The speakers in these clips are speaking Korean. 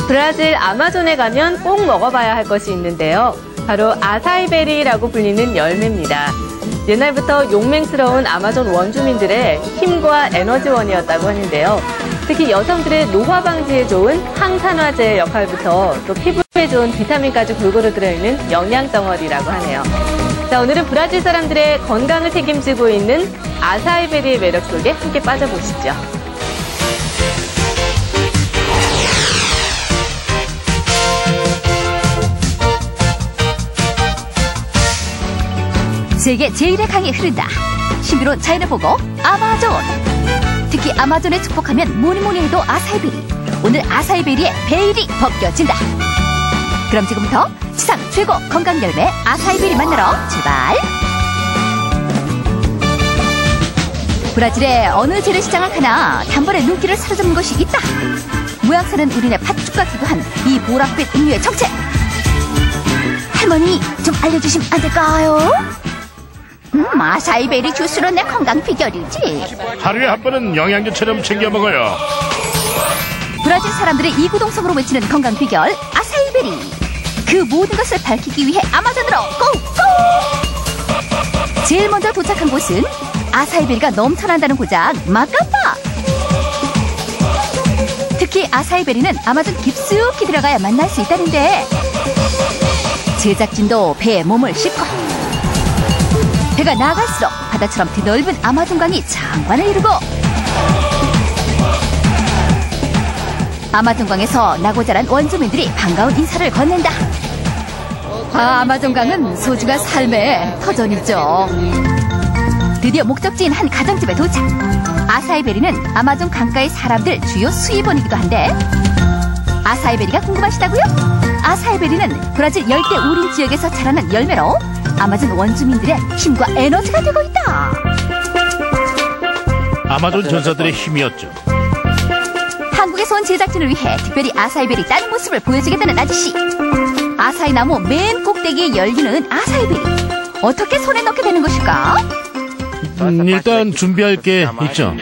브라질 아마존에 가면 꼭 먹어봐야 할 것이 있는데요. 바로 아사이베리라고 불리는 열매입니다. 옛날부터 용맹스러운 아마존 원주민들의 힘과 에너지원이었다고 하는데요. 특히 여성들의 노화 방지에 좋은 항산화제 역할부터 또 피부에 좋은 비타민까지 골고루 들어있는 영양덩어리라고 하네요. 자, 오늘은 브라질 사람들의 건강을 책임지고 있는 아사이베리의 매력 속에 함께 빠져보시죠. 세계 제1의 강이 흐른다. 신비로운 자연을 보고 아마존. 특히 아마존에 축복하면 뭐니뭐니 해도 아사이베리. 오늘 아사이베리의 베일이 벗겨진다. 그럼 지금부터 지상 최고 건강 열매 아사이베리 만나러 출발. 브라질의 어느 재래시장을 가나 단번에 눈길을 사로잡는 것이 있다. 모양새는 우리네 팥죽 같기도 한 이 보랏빛 음료의 정체. 할머니 좀 알려주시면 안 될까요? 아사이베리 주스로 내 건강 비결이지. 하루에 한 번은 영양제처럼 챙겨 먹어요. 브라질 사람들의 이구동성으로 외치는 건강 비결 아사이베리. 그 모든 것을 밝히기 위해 아마존으로 고고! 제일 먼저 도착한 곳은 아사이베리가 넘쳐난다는 고장 마카파. 특히 아사이베리는 아마존 깊숙이 들어가야 만날 수 있다는데 제작진도 배에 몸을 싣고 배가 나갈수록 바다처럼 드넓은 아마존강이 장관을 이루고 아마존강에서 나고 자란 원주민들이 반가운 인사를 건넨다. 아마존강은 소중한 삶의 터전이죠. 드디어 목적지인 한 가정집에 도착. 아사이베리는 아마존 강가의 사람들 주요 수입원이기도 한데 아사이베리가 궁금하시다고요? 아사이베리는 브라질 열대 우림 지역에서 자라는 열매로 아마존 원주민들의 힘과 에너지가 되고 있다. 아마존 전사들의 힘이었죠. 한국에서 온 제작진을 위해 특별히 아사이베리 따는 모습을 보여주겠다는 아저씨. 아사이 나무 맨 꼭대기에 열리는 아사이베리. 어떻게 손에 넣게 되는 것일까? 일단 준비할 게 있죠.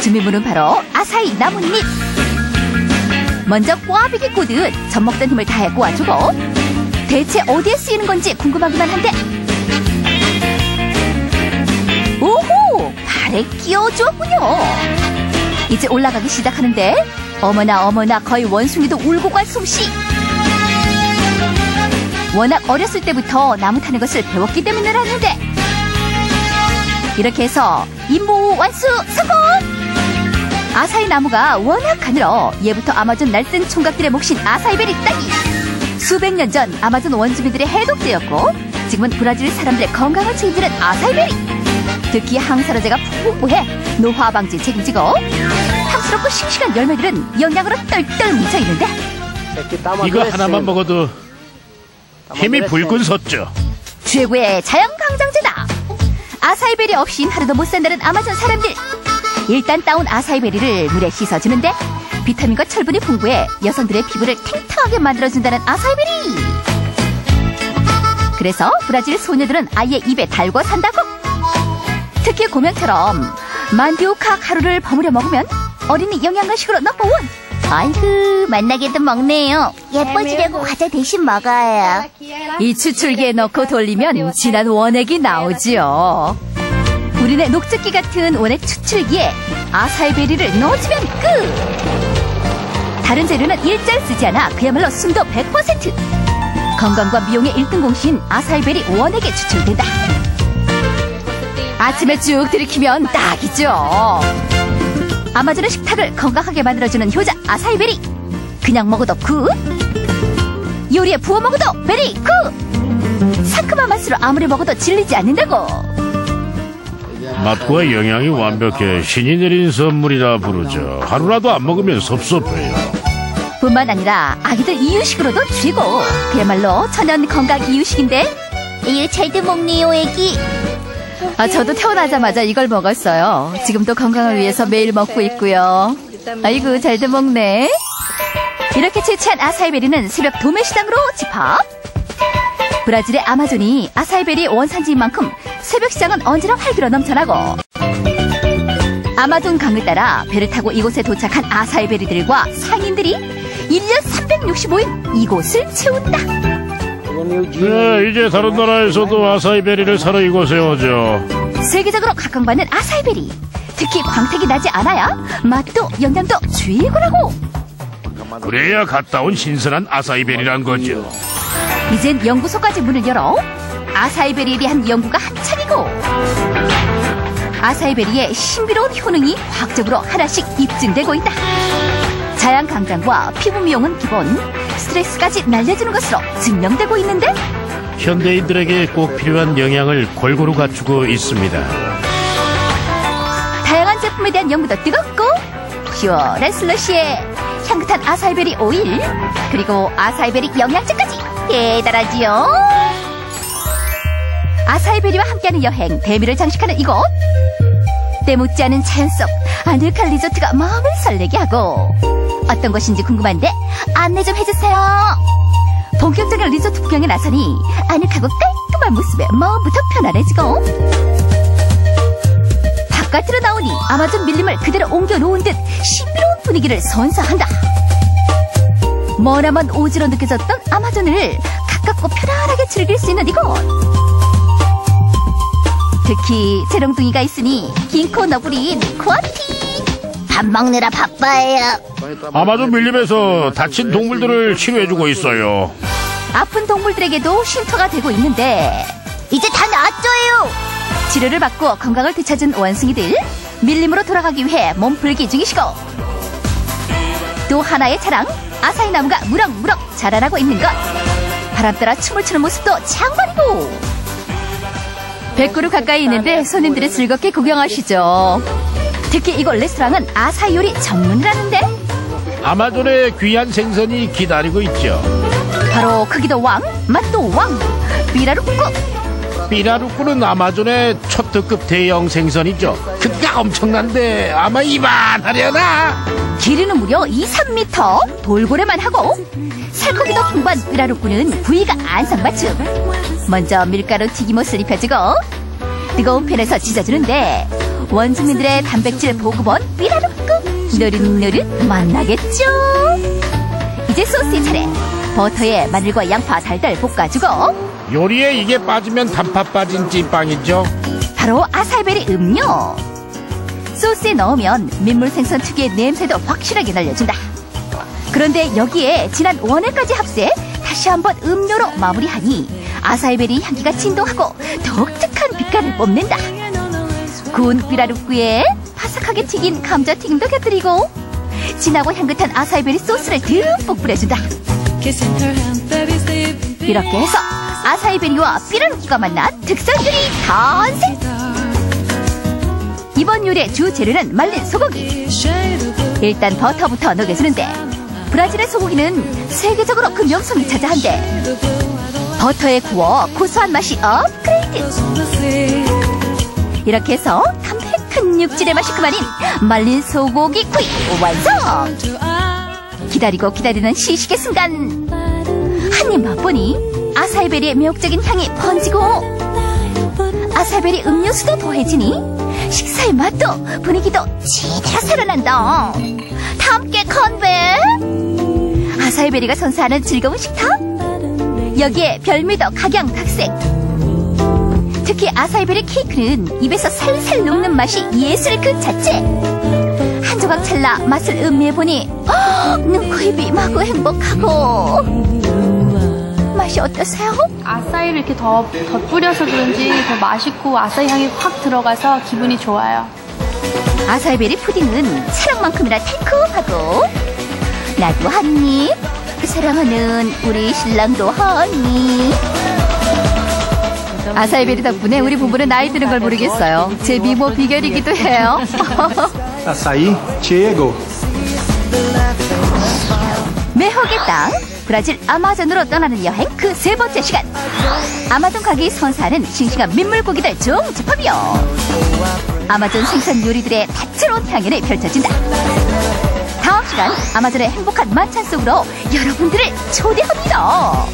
준비물은 바로 아사이 나뭇잎. 먼저 꽈배기 꼬듯 젖먹던 힘을 다해 꼬아주고 대체 어디에 쓰이는 건지 궁금하기만 한데 오호! 발에 끼워주었군요. 이제 올라가기 시작하는데 어머나 어머나 거의 원숭이도 울고 갈 솜씨. 워낙 어렸을 때부터 나무 타는 것을 배웠기 때문이라는데 이렇게 해서 임무 완수 성공! 아사이 나무가 워낙 가늘어 예부터 아마존 날쌘 총각들의 몫인 아사이베리 따기. 수백 년 전 아마존 원주민들의 해독제였고 지금은 브라질 사람들의 건강을 책임지는 아사이베리. 특히 항산화제가 풍부해 노화 방지 책임지고 탐스럽고 싱싱한 열매들은 영양으로 똘똘 뭉쳐있는데 이거 하나만 먹어도 힘이 불끈 솟죠. 최고의 자연강장제다. 아사이베리 없인 하루도 못 산다는 아마존 사람들. 일단 따온 아사이베리를 물에 씻어주는데 비타민과 철분이 풍부해 여성들의 피부를 탱탱하게 만들어준다는 아사이베리. 그래서 브라질 소녀들은 아예 입에 달고 산다고. 특히 고명처럼 만디오카 가루를 버무려 먹으면 어린이 영양간식으로 넘버원. 아이고 만나게도 먹네요. 예뻐지려고 과자 대신 먹어요. 이 추출기에 넣고 돌리면 진한 원액이 나오지요. 우리네 녹즙기 같은 원액 추출기에 아사이베리를 넣어주면 끝. 다른 재료는 일절 쓰지 않아 그야말로 순도 100%. 건강과 미용의 1등 공신 아사이베리 원액에 추출된다. 아침에 쭉 들이키면 딱이죠. 아마존의 식탁을 건강하게 만들어주는 효자 아사이베리. 그냥 먹어도 굿. 요리에 부어 먹어도 베리 굿. 상큼한 맛으로 아무리 먹어도 질리지 않는다고. 맛과 영양이 완벽해 신이 내린 선물이라 부르죠. 하루라도 안 먹으면 섭섭해요. 뿐만 아니라 아기들 이유식으로도 최고. 그야말로 천연 건강 이유식인데 이거 잘도 먹네요 애기. 저도 태어나자마자 이걸 먹었어요. 지금도 건강을 위해서 매일 먹고 있고요. 아이고 잘도 먹네. 이렇게 채취한 아사이베리는 새벽 도매시장으로 집합. 브라질의 아마존이 아사이베리 원산지인 만큼 새벽 시장은 언제나 활기로 넘쳐나고 아마존 강을 따라 배를 타고 이곳에 도착한 아사이베리들과 상인들이 1년 365일 이곳을 채운다. 네, 이제 다른 나라에서도 아사이베리를 사러 이곳에 오죠. 세계적으로 각광받는 아사이베리. 특히 광택이 나지 않아야 맛도 영양도 최고라고. 그래야 갔다 온 신선한 아사이베리란 거죠. 이젠 연구소까지 문을 열어 아사이베리에 대한 연구가 한창이고, 아사이베리의 신비로운 효능이 과학적으로 하나씩 입증되고 있다. 자양 강장과 피부 미용은 기본, 스트레스까지 날려주는 것으로 증명되고 있는데, 현대인들에게 꼭 필요한 영양을 골고루 갖추고 있습니다. 다양한 제품에 대한 연구도 뜨겁고, 시원한 슬러시에 향긋한 아사이베리 오일, 그리고 아사이베리 영양제까지 대단하지요. 아사이베리와 함께하는 여행, 대미를 장식하는 이곳. 때묻지 않은 자연 속 아늑한 리조트가 마음을 설레게 하고, 어떤 곳인지 궁금한데 안내 좀 해주세요. 본격적인 리조트 구경에 나서니 아늑하고 깔끔한 모습에 마음부터 편안해지고, 바깥으로 나오니 아마존 밀림을 그대로 옮겨놓은 듯 신비로운 분위기를 선사한다. 머나먼 오지로 느껴졌던 아마존을 가깝고 편안하게 즐길 수 있는 이곳. 특히 재롱둥이가 있으니 긴코 너구리인 코아티. 밥 먹느라 바빠요. 아마존 밀림에서 다친 동물들을 치료해주고 있어요. 아픈 동물들에게도 쉼터가 되고 있는데, 이제 다 나았어요. 치료를 받고 건강을 되찾은 원숭이들, 밀림으로 돌아가기 위해 몸풀기 중이시고, 또 하나의 자랑, 아사히 나무가 무럭무럭 자라나고 있는 것. 바람 따라 춤을 추는 모습도 장관이고. 100그루 가까이 있는데 손님들이 즐겁게 구경하시죠. 특히 이곳 레스토랑은 아사히 요리 전문이라는데, 아마존의 귀한 생선이 기다리고 있죠. 바로 크기도 왕, 맛도 왕, 삐라루꾸. 삐라루꾸는 아마존의 초특급 대형 생선이죠. 크기가 엄청난데 아마 이만하려나? 길이는 무려 2~3m, 돌고래만 하고, 살코기도 풍부한 삐라루꾸는 부위가 안성맞춤. 먼저 밀가루 튀김옷을 입혀주고 뜨거운 팬에서 지져주는데, 원주민들의 단백질 보급원 삐라루꾸 노릇노릇 맛나겠죠. 이제 소스의 차례. 버터에 마늘과 양파 달달 볶아주고, 요리에 이게 빠지면 단팥 빠진 찐빵이죠. 바로 아사이베리 음료. 소스에 넣으면 민물 생선 특유의 냄새도 확실하게 날려준다. 그런데 여기에 진한 원액까지 합세, 다시 한번 음료로 마무리하니 아사이베리 향기가 진동하고 독특한 빛깔을 뽐낸다. 구운 삐라루꾸에 바삭하게 튀긴 감자튀김도 곁들이고, 진하고 향긋한 아사이베리 소스를 듬뿍 뿌려준다. 이렇게 해서 아사이베리와 삐라루꾸가 만난 특선들이 탄생! 이번 요리의 주 재료는 말린 소고기. 일단 버터부터 녹여주는데, 브라질의 소고기는 세계적으로 그 명성이 자자한데, 버터에 구워 고소한 맛이 업그레이드. 이렇게 해서 담백한 육질의 맛이 그만인 말린 소고기 구이 완성! 기다리고 기다리는 시식의 순간, 한입 맛보니 아사이베리의 매혹적인 향이 번지고, 아사이베리 음료수도 더해지니 식사의 맛도 분위기도 제대로 살아난다. 다 함께 건배! 아사이베리가 선사하는 즐거운 식탁? 여기에 별미도 각양각색. 특히 아사이베리 케이크는 입에서 살살 녹는 맛이 예술 그 자체. 한 조각 찰나 맛을 음미해보니 눈코입이 마구 행복하고. 맛이 어떠세요? 아사히를 이렇게 더 뿌려서 그런지 더 맛있고 아사히 향이 확 들어가서 기분이 좋아요. 아사이베리 푸딩은 사랑만큼이나 달콤하고, 나도 한 입, 사랑하는 우리 신랑도 한 입. 아사이베리 덕분에 우리 부부는 나이 드는 걸 모르겠어요. 제 미모 비결이기도 해요. Açaí chegou. 매혹의 땅, 브라질 아마존으로 떠나는 여행 그 세 번째 시간. 아마존 가게에 선사하는 싱싱한 민물고기들 종집합이요. 아마존 생선 요리들의 다채로운 향연을 펼쳐진다. 다음 시간 아마존의 행복한 만찬 속으로 여러분들을 초대합니다.